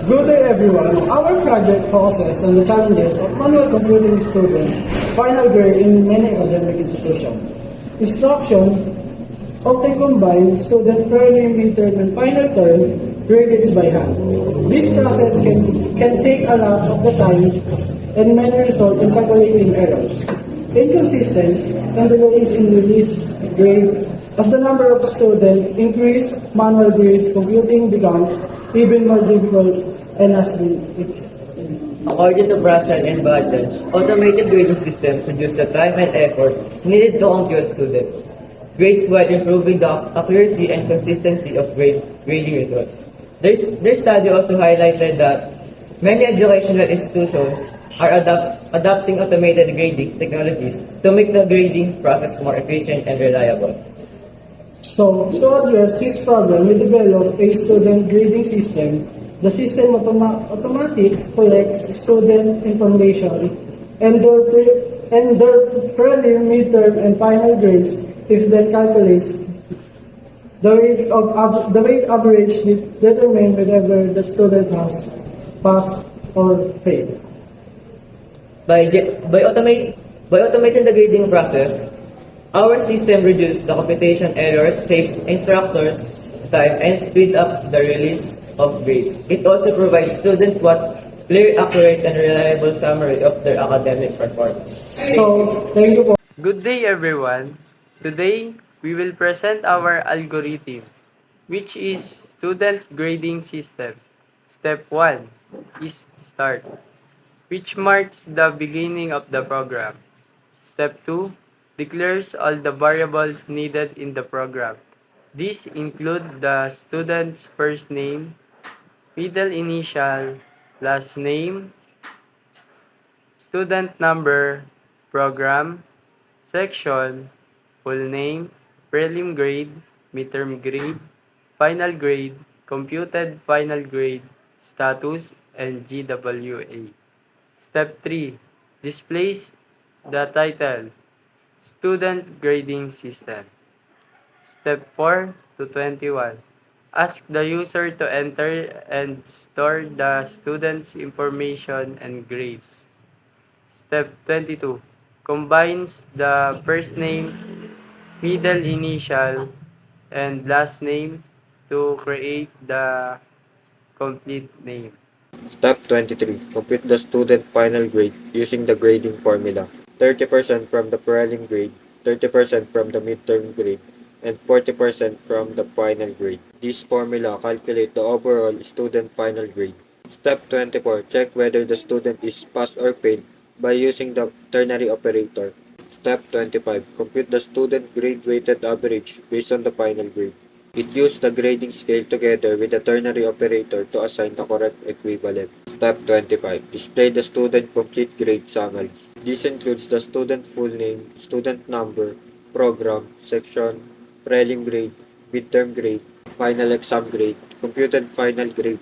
Good day everyone. Our project focuses on the challenges of manual computing student final grade in many academic institutions. Instruction often combine student prelim, midterm, and final term grades by hand. This process can take a lot of the time and may result in calculating errors, inconsistencies, and delays in release grade. As the number of students increase, manual grade computing becomes even more difficult and has been. According to Brassel and Badge, automated grading systems reduce the time and effort needed to compute students' grades while improving the accuracy and consistency of grading results. Their study also highlighted that many educational institutions are adopting automated grading technologies to make the grading process more efficient and reliable. So, to address this problem, we developed a student grading system. The system automatic collects student information and their prelim, midterm, and final grades. If then calculates the weight average determine whether the student has passed or failed. By automating the grading process, our system reduces the computation errors, saves instructors time, and speed up the release of grades. It also provides students with clear, accurate, and reliable summary of their academic performance. So, thank you po. Good day everyone. Today, we will present our algorithm, which is student grading system. Step 1 is start, which marks the beginning of the program. Step 2 declares all the variables needed in the program. These include the student's first name, middle initial, last name, student number, program, section, full name, prelim grade, midterm grade, final grade, computed final grade, status, and GWA. Step 3 displays the title, Student Grading System. Step 4 to 21. Ask the user to enter and store the student's information and grades. Step 22. Combines the first name, middle initial, and last name to create the complete name. Step 23. Compute the student final grade using the grading formula. 30% from the prelim grade, 30% from the midterm grade, and 40% from the final grade. This formula calculates the overall student final grade. Step 24. Check whether the student is pass or fail by using the ternary operator. Step 25. Compute the student grade weighted average based on the final grade. It uses the grading scale together with the ternary operator to assign the correct equivalent. Step 25. Display the student complete grade summary. This includes the student full name, student number, program, section, prelim grade, midterm grade, final exam grade, computed final grade,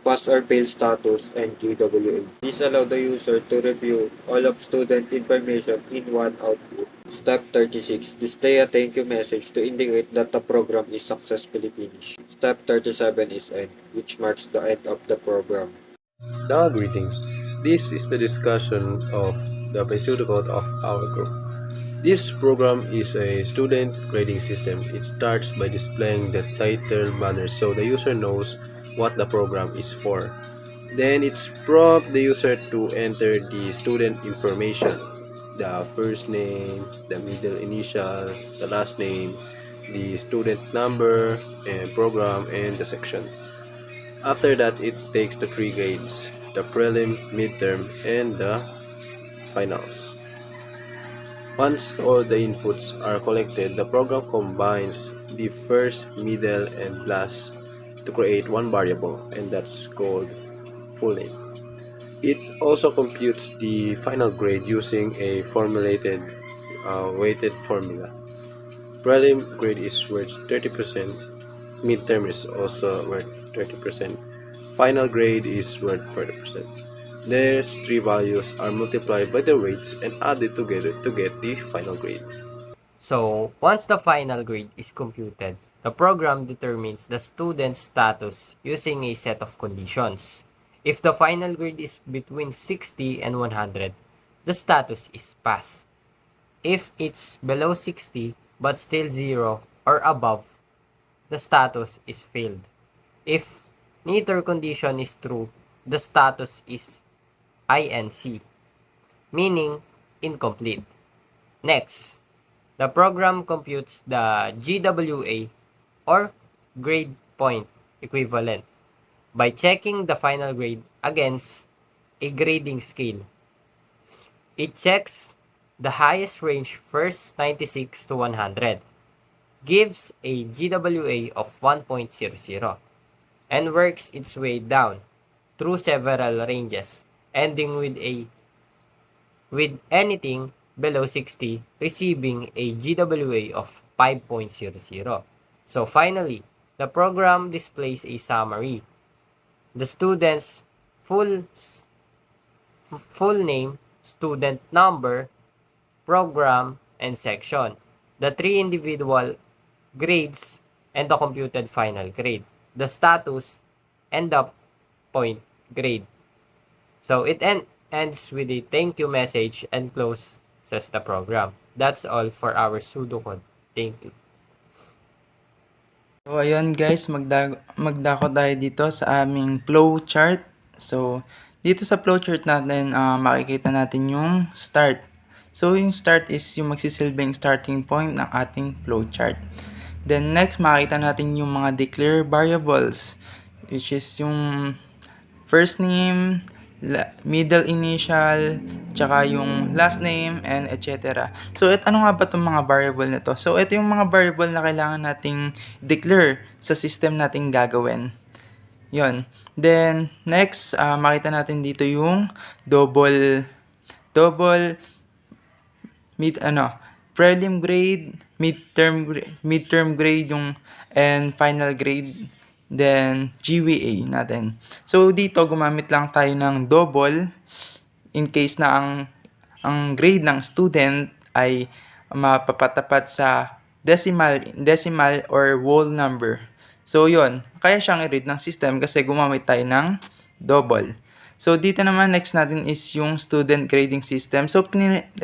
pass or fail status, and GWA. This allows the user to review all of student information in one output. Step 36. Display a thank you message to indicate that the program is successfully finished. Step 37 is end, which marks the end of the program. Greetings. This is the discussion of the pseudocode of our group. This program is a student grading system. It starts by displaying the title banner so the user knows what the program is for. Then it's prompt the user to enter the student information, the first name, the middle initial, the last name, the student number, and program, and the section. After that, it takes the three grades, the prelim, midterm, and the finals. Once all the inputs are collected, the program combines the first, middle, and last to create one variable, and that's called full name. It also computes the final grade using a formulated weighted formula. Prelim grade is worth 30%, midterm is also worth 30%, final grade is worth 40%. These three values are multiplied by their weights and added together to get the final grade. So, once the final grade is computed, the program determines the student's status using a set of conditions. If the final grade is between 60 and 100, the status is pass. If it's below 60 but still 0 or above, the status is failed. If neither condition is true, the status is INC, meaning incomplete. Next, the program computes the GWA or grade point equivalent by checking the final grade against a grading scale. It checks the highest range first, 96 to 100, gives a GWA of 1.00, and works its way down through several ranges, ending with anything below 60 receiving a GWA of 5.00. So finally, the program displays a summary. The student's full name, student number, program, and section, the three individual grades, and the computed final grade, the status, and the point grade. So it ends with a thank you message and closes the program. That's all for our pseudocode. Thank you. So, ayun guys, magdako tayo dito sa aming flow chart. So, dito sa flow chart natin, makikita natin yung start. So, yung start is yung magsisilbing starting point ng ating flow chart. Then, next, makikita natin yung mga declare variables, which is yung first name, middle initial, tsaka yung last name, and etc. So, ano nga ba itong mga variable na to? So, ito yung mga variable na kailangan nating declare sa system nating gagawin. Yon. Then, next, makita natin dito yung double prelim grade, midterm grade yung, and final grade, then GWA natin. So dito gumamit lang tayo ng double in case na ang grade ng student ay mapapatapat sa decimal or whole number. So yon, kaya siyang i-read ng system kasi gumamit tayo ng double. So dito naman next natin is yung student grading system. So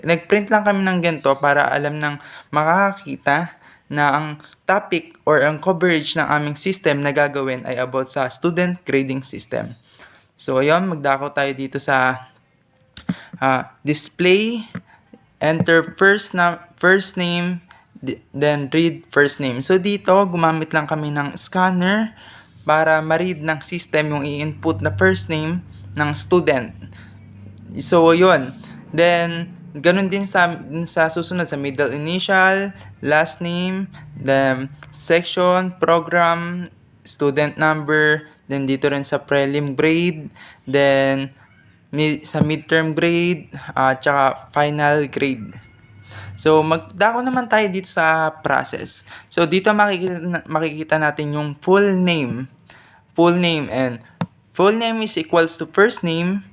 nagprint lang kami ng ganito para alam ng makakakita na ang topic or ang coverage ng aming system na gagawin ay about sa student grading system. So ayun, magdako tayo dito sa display, enter first name, then read first name. So dito, gumamit lang kami ng scanner para ma-read ng system yung i-input na first name ng student. So yun, then ganun din sa susunod sa middle initial, last name, then section, program, student number, then dito rin sa prelim grade, then sa midterm grade, tsaka final grade. So magdako naman tayo dito sa process. So dito makikita natin yung full name and full name is equals to first name,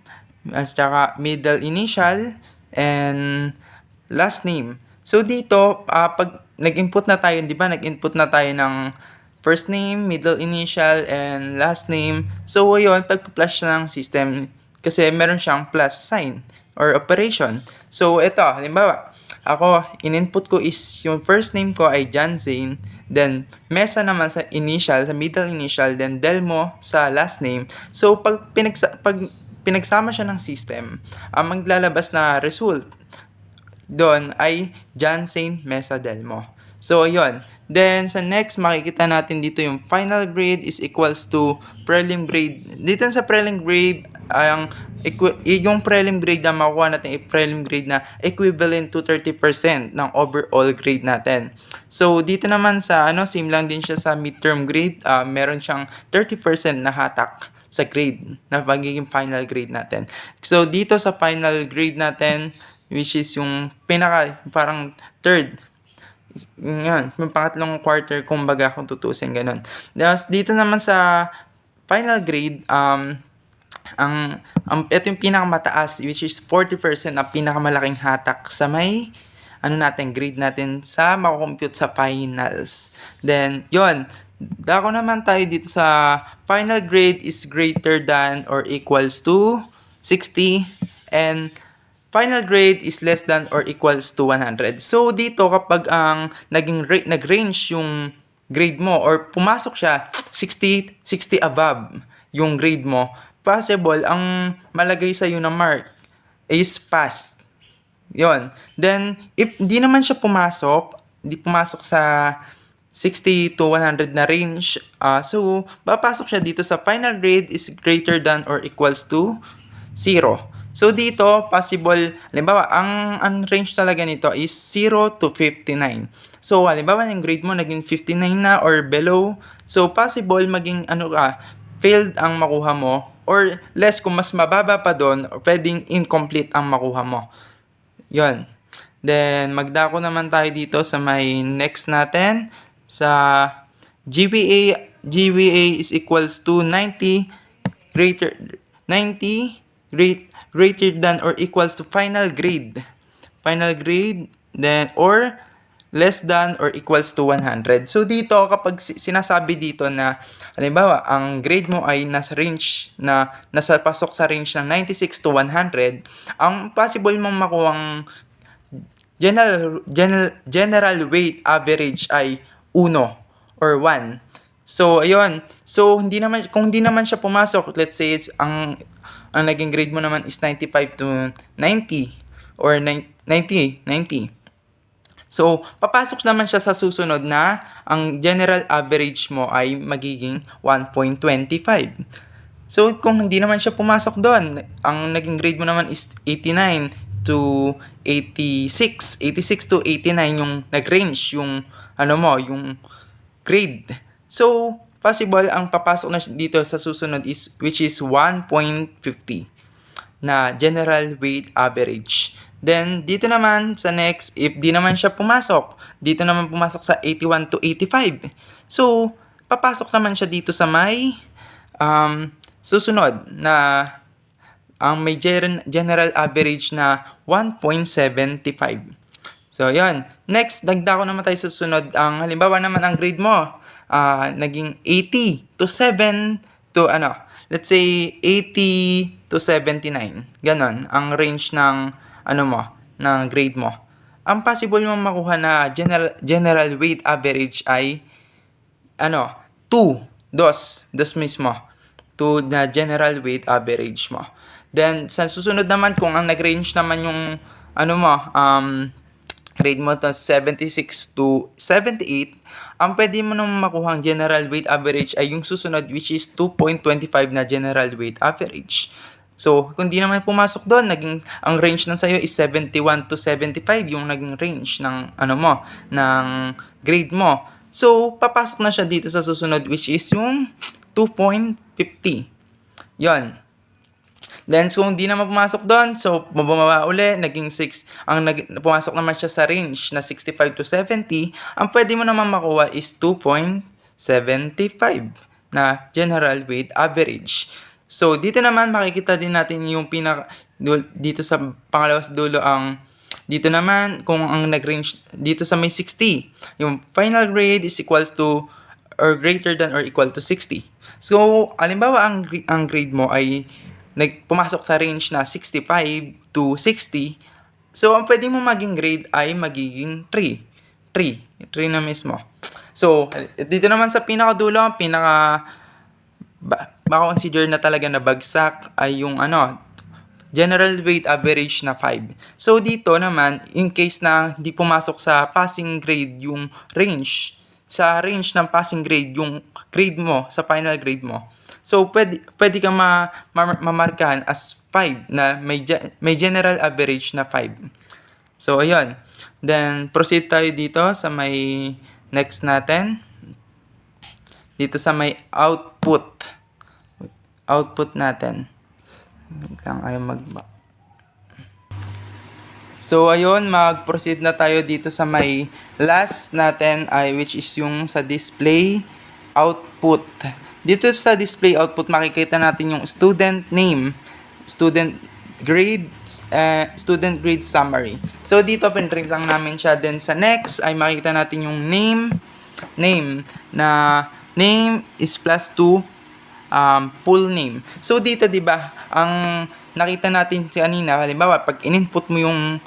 as tsaka middle initial, and last name. So dito, pag nag-input na tayo, di ba? Nag-input na tayo ng first name, middle initial, and last name. So yun, pag-flash ng system, kasi meron siyang plus sign or operation. So ito, halimbawa, ako, in-input ko is yung first name ko ay John Zane, then Mesa naman sa initial, sa middle initial, then Delmo sa last name. So pag pinagsama siya ng system, ang maglalabas na result doon ay John Zane Mesa Delmo. So, ayun. Then, sa next, makikita natin dito yung final grade is equals to prelim grade. Dito sa prelim grade, yung prelim grade na makuha natin ay prelim grade na equivalent to 30% ng overall grade natin. So, dito naman sa, same lang din siya sa midterm grade. Meron siyang 30% na hatak sa grade, na pagiging final grade natin. So, dito sa final grade natin, which is yung parang third, yan, yung pangatlong quarter, kumbaga kung tutusin, ganun. Dito naman sa final grade, ito yung pinakamataas, which is 40% na pinakamalaking hatak sa may ano natin, grade natin sa makukompute sa finals. Then, yon. Dako naman tayo dito sa final grade is greater than or equals to 60 and final grade is less than or equals to 100. So, dito kapag ang nag-range yung grade mo or pumasok siya 60 above yung grade mo, possible ang malagay sa na mark is passed. Yon. Then, if di naman siya di pumasok sa 60 to 100 na range, so, papasok siya dito sa final grade is greater than or equals to 0. So, dito, possible, halimbawa, ang range talaga nito is 0 to 59. So, halimbawa, yung grade mo naging 59 na or below, so, possible maging, failed ang makuha mo, or less kung mas mababa pa doon, or pwedeng incomplete ang makuha mo. Yon. Then, magdako naman tayo dito sa may next natin. Sa GPA is equals to 90 greater than or equals to final grade. Final grade, then, or less than or equals to 100. So, dito, kapag sinasabi dito na, halimbawa, ang grade mo ay nasa pasok sa range ng 96 to 100, ang possible mong makuhang general weight average ay 1 or 1. So, ayun. So, kung hindi naman siya pumasok, let's say, ang naging grade mo naman is 95 to 90 or 90. So, papasok naman siya sa susunod na ang general average mo ay magiging 1.25. So, kung hindi naman siya pumasok doon, ang naging grade mo naman is 89 to 86. 86 to 89 yung nag-range, yung yung grade. So, possible ang papasok na dito sa susunod is which is 1.50 na general weight average. Then, dito naman sa next, if di naman siya pumasok, dito naman pumasok sa 81 to 85. So, papasok naman siya dito sa may susunod na ang may general average na 1.75. So, yan. Next, dagdag ko naman tayo sa susunod. Ang halimbawa naman ang grade mo, naging 80 to 7 to let's say 80 to 79. Ganon ang range ng ng grade mo. Ang possible mong makuha na general weight average ay 2 mismo. 2 na general weight average mo. Then sa susunod naman kung ang nag-range naman yung grade mo to 76 to 78, ang pwede mo nang makuha ang general weight average ay yung susunod which is 2.25 na general weight average. So, kung di naman pumasok doon, ang range ng sayo is 71 to 75 yung naging range ng ng grade mo. So, papasok na siya dito sa susunod which is yung 2.50. Yon. Then, kung di naman pumasok doon, so, bumaba uli, naging 6. Pumasok naman siya sa range na 65 to 70, ang pwede mo naman makuha is 2.75 na general weight average. So, dito naman, makikita din natin yung dito sa pangalawa sa dulo, dito naman, kung ang nag-range, dito sa may 60, yung final grade is equals to or greater than or equal to 60. So, halimbawa, ang grade mo ay pumasok sa range na 65 to 60, so ang pwede mo maging grade ay magiging 3 na mismo. So, dito naman sa pinakadulo, maka-consider na talaga na bagsak ay yung general weight average na 5. So, dito naman, in case na di pumasok sa passing grade yung range, sa range ng passing grade yung grade mo, sa final grade mo, so, pwede kang mamarkahan as 5 na may general average na 5. So, ayun. Then, proceed tayo dito sa may next natin. Dito sa may output. Output natin. So, ayun. Mag-proceed na tayo dito sa may last natin which is yung sa display output. Dito sa display output, makikita natin yung student name. Student student grade summary. So dito pinrint lang namin siya. Then sa next ay makita natin yung name na name is plus 2 full name. So dito 'di ba, ang nakita natin kanina, halimbawa pag in-input mo yung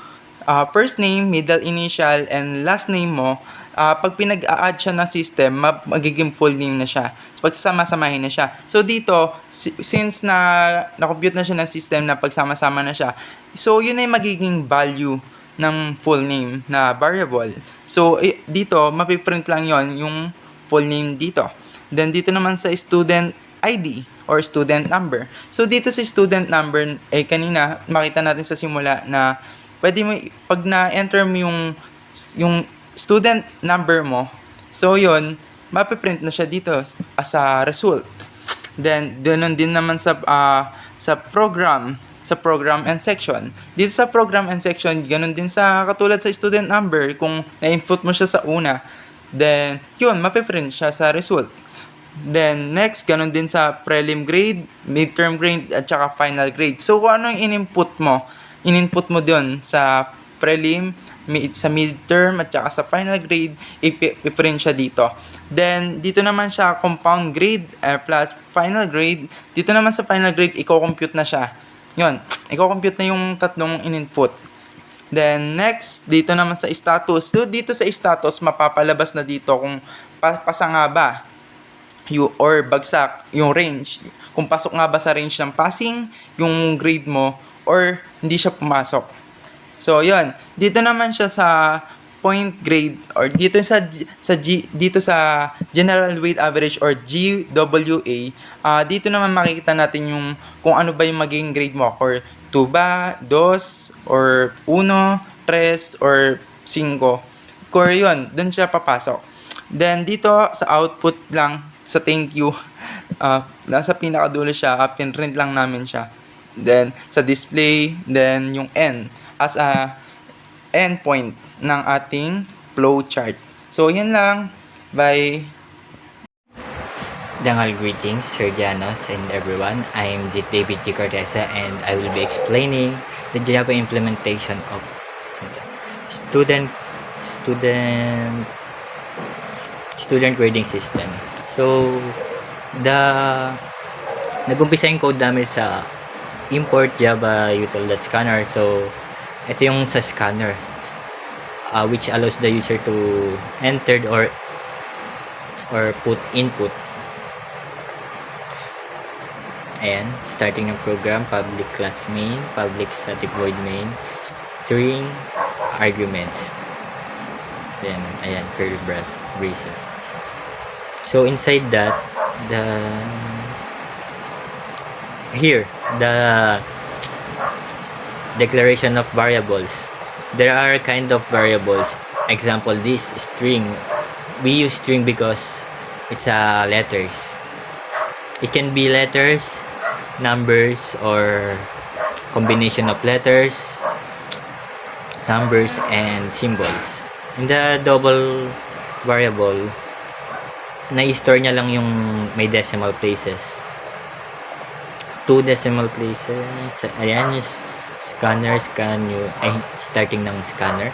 first name, middle initial and last name mo, pag pinag-a-add siya ng system, magiging full name na siya. Pag sama-samahin na siya. So dito, since na-compute na siya ng system na pagsama-sama na siya, so yun ay magiging value ng full name na variable. So dito, mapiprint lang yon yung full name dito. Then dito naman sa student ID or student number. So dito sa student number, kanina makita natin sa simula na pwede mo, pag na-enter mo yung student number mo, so yun, mapiprint na siya dito as a result. Then, doon din naman sa program and section. Dito sa program and section, ganun din sa katulad sa student number, kung na-input mo siya sa una, then, yun, mapiprint siya sa result. Then, next, ganun din sa prelim grade, midterm grade, at saka final grade. So, kung ano yung in-input mo dun sa prelim, sa midterm, at saka sa final grade, iprint siya dito. Then, dito naman siya compound grade plus final grade. Dito naman sa final grade, i-compute na siya. Yun, i-compute na yung tatlong in-input. Then, next, dito naman sa status. So, dito sa status, mapapalabas na dito kung pasa nga ba or bagsak yung range. Kung pasok nga ba sa range ng passing yung grade mo or hindi siya pumasok. So, yun. Dito naman siya sa point grade or dito dito sa general weight average or GWA. Dito naman makikita natin yung kung ano ba yung magiging grade mo, or 2 ba, 2 or 1, 3 or 5. Or yun, dun siya papasok. Then dito sa output lang, sa thank you, nasa pinakadulo siya, pinrint lang namin siya. Then sa display, then yung N as a endpoint ng ating flow chart. So, yun lang. Bye! Dangal greetings, Sir Janos and everyone. I'm David G. Cortesa and I will be explaining the Java implementation of student grading system. So, nag-umpisa yung code namin sa import Java util.scanner. So, ito yung sa scanner, which allows the user to enter or put input. Ayan, starting ng program, public class main, public static void main, string arguments. Then, ayan, curly braces. So, inside that, the declaration of variables. There are kind of variables. Example, this string. We use string because it's letters. It can be letters, numbers, or combination of letters, numbers, and symbols. In the double variable, na-store niya lang yung may decimal places. 2 decimal places. Ayan, scanner, starting ng scanner.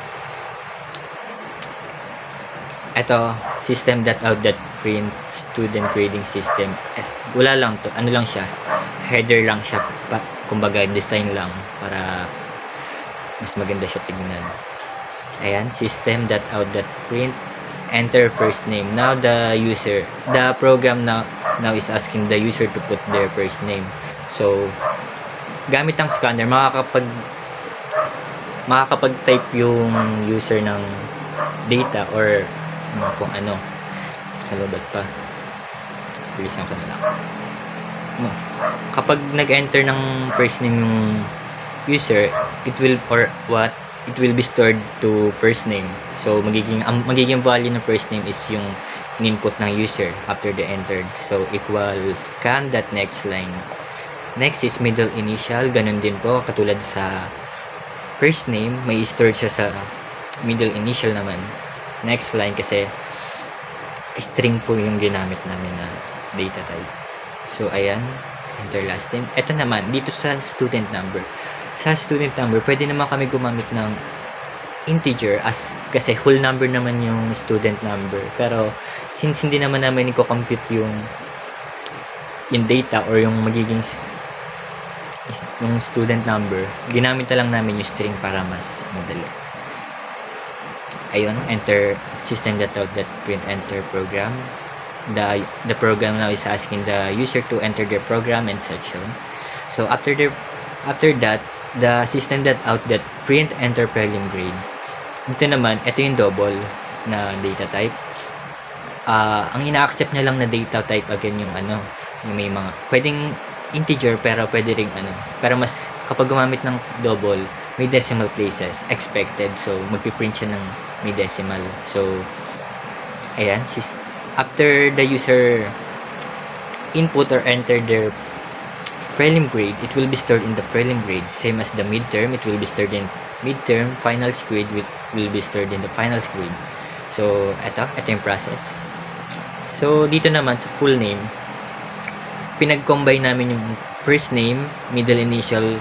Ito, system.out.print student grading system. Wala lang to, ano lang siya, header lang siya, kumbaga design lang para mas maganda siya tignan. Ayan, system.out.print, enter first name. Now the program now is asking the user to put their first name. So, gamit ang scanner, makakapag-type yung user ng data or kung ano. Hello, ba't pa? Bilisan ko na lang. Kapag nag-enter ng first name yung user, it will be stored to first name. So, magiging value ng first name is yung input ng user after the entered. So, equals scan.next line. Next is middle initial. Ganun din po, katulad sa first name, may stored siya sa middle initial naman. Next line kasi string po yung ginamit namin na data type. So, ayan, enter last name. Ito naman, dito sa student number. sa student number, pwede naman kami gumamit ng integer kasi whole number naman yung student number. Pero since hindi naman namin i-compute yung data or yung magiging yung student number, ginamit na lang namin yung string para mas madali. Ayun, enter system.out.print enter program. The program now is asking the user to enter their program and section. So after that, the system.out.print enter prelim grade. Dito naman, ito yung double na data type. Ang ina-accept niya lang na data type again yung yung may mga pwedeng integer pero pwede ring pero mas kapag gumamit ng double, may decimal places expected, so magpiprint siya ng may decimal. So ayan, after the user input or enter their prelim grade, it will be stored in the prelim grade. Same as the midterm, it will be stored in midterm. Finals grade will be stored in the finals grade. So ito yung process. So dito naman sa full name, pinag-combine namin yung first name, middle initial,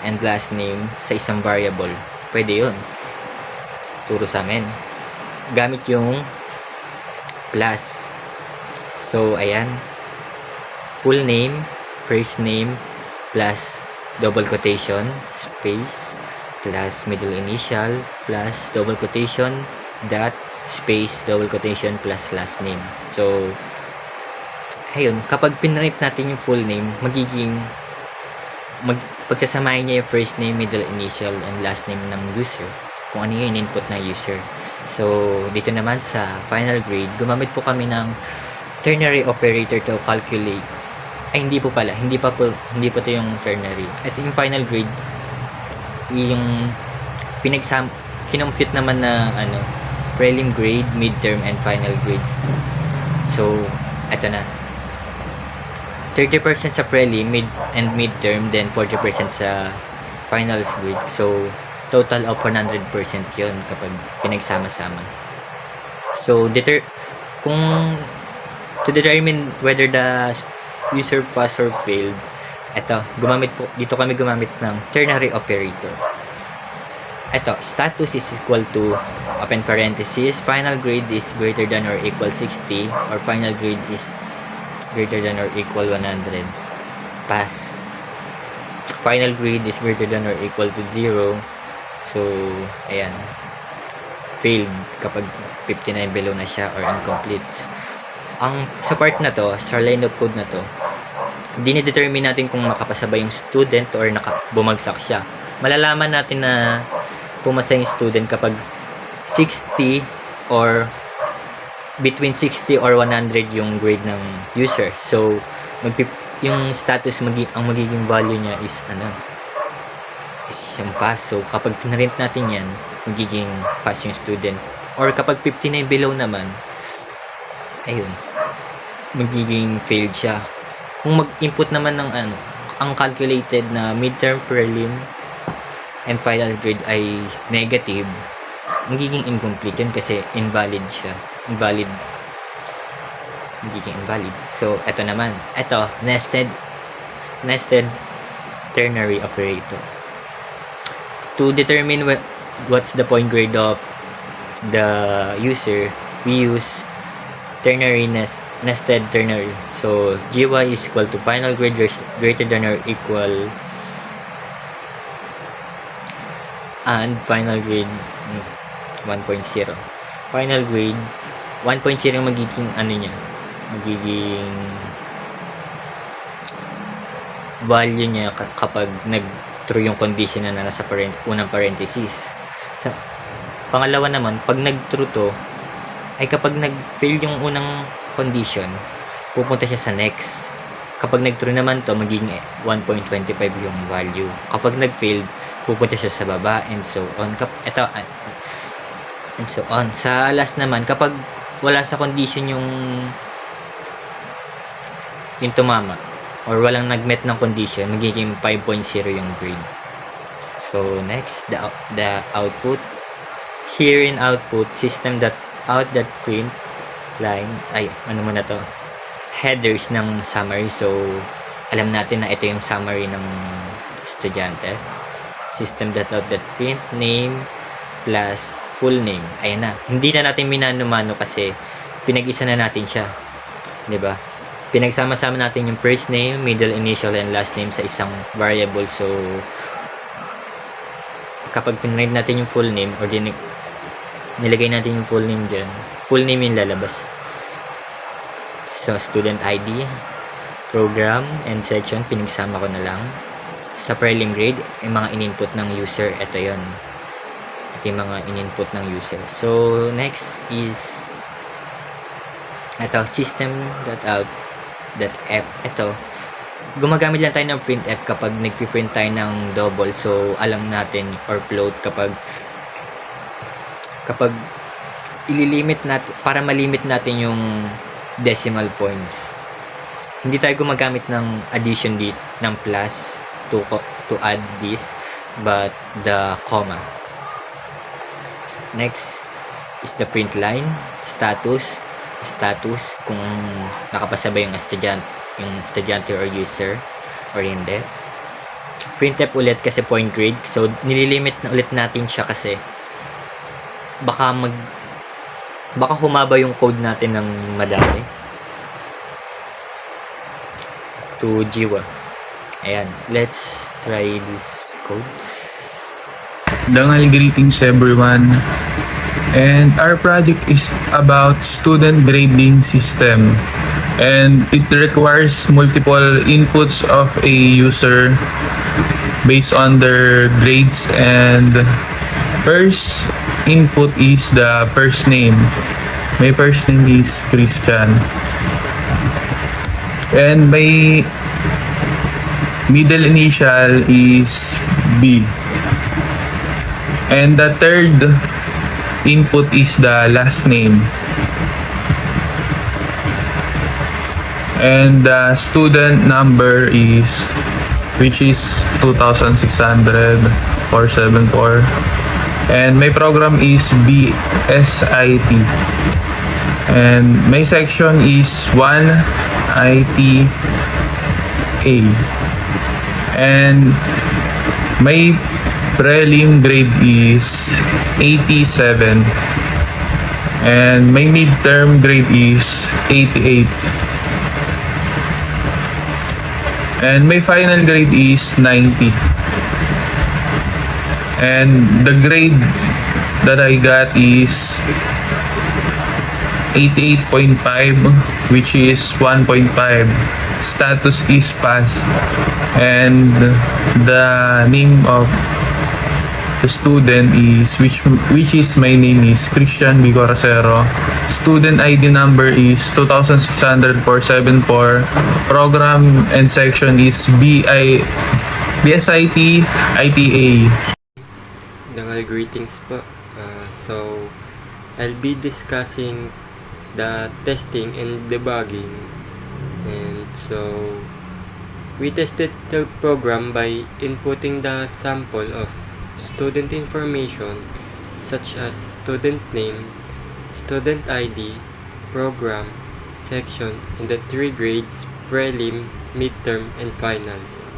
and last name sa isang variable. Pwede yun. Turo sa amin. Gamit yung class. So ayan, full name, first name, plus double quotation, space, plus middle initial, plus double quotation, dot, space, double quotation, plus last name. So ayun, kapag pinrint natin yung full name, pagsasamahin niya yung first name, middle initial, and last name ng user, kung ano yung input na user. So dito naman sa final grade, gumamit po kami ng ternary operator to calculate. Ay, hindi po pala, hindi pa to yung ternary. Ito yung final grade, yung kinompute naman na prelim grade, midterm, and final grades. So ito na, 30% sa prelim, and midterm, then 40% sa finals grade. So total of 100% yun kapag pinagsama-sama. So kung to determine whether the user pass or failed, dito kami gumamit ng ternary operator. Status is equal to, open parenthesis, final grade is greater than or equal 60, or final grade is greater than or equal 100. Pass. Final grade is greater than or equal to 0. So ayan, failed kapag 59 below na siya or incomplete. Sa part na to, sa line of code na to, dinidetermine natin kung makapasa ba yung student or bumagsak siya. Malalaman natin na pumasa yung student kapag 60 or between 60 or 100 yung grade ng user. So yung status, ang magiging value niya is yung pass. So kapag pinarint natin yan, magiging pass yung student. Or kapag 59 below naman, ayun, magiging failed siya. Kung mag-input naman ng ang calculated na midterm, prelim, and final grade ay negative, magiging incomplete yun kasi invalid siya. Magiging invalid. So ito naman, nested ternary operator. To determine what's the point grade of the user, we use nested ternary. So GY is equal to final grade greater than or equal, and final grade 1.0. Final grade 1.0 magiging magiging value niya kapag nag-true yung condition na nasa unang parenthesis. Sa pangalawa naman, pag nag-true to, ay kapag nag-fail yung unang condition, pupunta siya sa next. Kapag nag-true naman to, magiging 1.25 yung value. Kapag nag-fail, pupunta siya sa baba, and so on. And so on. Sa last naman, kapag wala sa condition yung tumama, or walang nag-met ng condition, magiging 5.0 yung grade. So next, the output. Here in output, system.out.print line, headers ng summary. So alam natin na ito yung summary ng estudyante. system.out.print name plus full name. Ayan na. Hindi na natin minano-mano kasi pinag-isa na natin siya. 'Di ba? Pinagsama-sama natin yung first name, middle initial, and last name sa isang variable. So, kapag pinrint natin yung full name or nilagay natin yung full name dyan, full name yung lalabas. So, student ID, program, and section, pinagsama ko na lang. Sa prelim grade, yung mga in-input ng user, ito yon. Ito yung mga in-input ng user. So, next is ito, system.out.f. Ito, gumagamit lang tayo ng printf kapag nagpiprint tayo ng double. So, alam natin, or float, kapag ililimit natin, para malimit natin yung decimal points. Hindi tayo gumagamit ng addition ng plus to add this, but the comma. Next is the print line, status kung nakapasa ba yung estudyante or user or hindi. Printf ulit kasi point grade, so nililimit na ulit natin siya kasi baka humaba yung code natin ng madami to Jiwa. Ayan, let's try this code. Dangal greetings everyone. And our project is about student grading system, and it requires multiple inputs of a user based on their grades. And first input is the first name. My first name is Christian, and my middle initial is B, and the third input is the last name, and the student number is, which is 2600,474, and my program is BSIT, and my section is 1 ITA, and my prelim grade is 87, and my midterm grade is 88, and my final grade is 90, and the grade that I got is 88.5, which is 1.5. Status is pass, and the name of the student is, which is my name is Christian B. Coracero. Student ID number is 2600,474. Program and section is BSIT ITA. Dangal greetings po. So, I'll be discussing the testing and debugging. And so, we tested the program by inputting the sample of student information such as student name, student ID, program, section, and the 3 grades, prelim, midterm, and finals.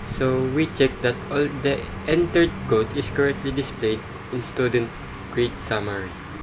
So we checked that all the entered code is correctly displayed in student grade summary.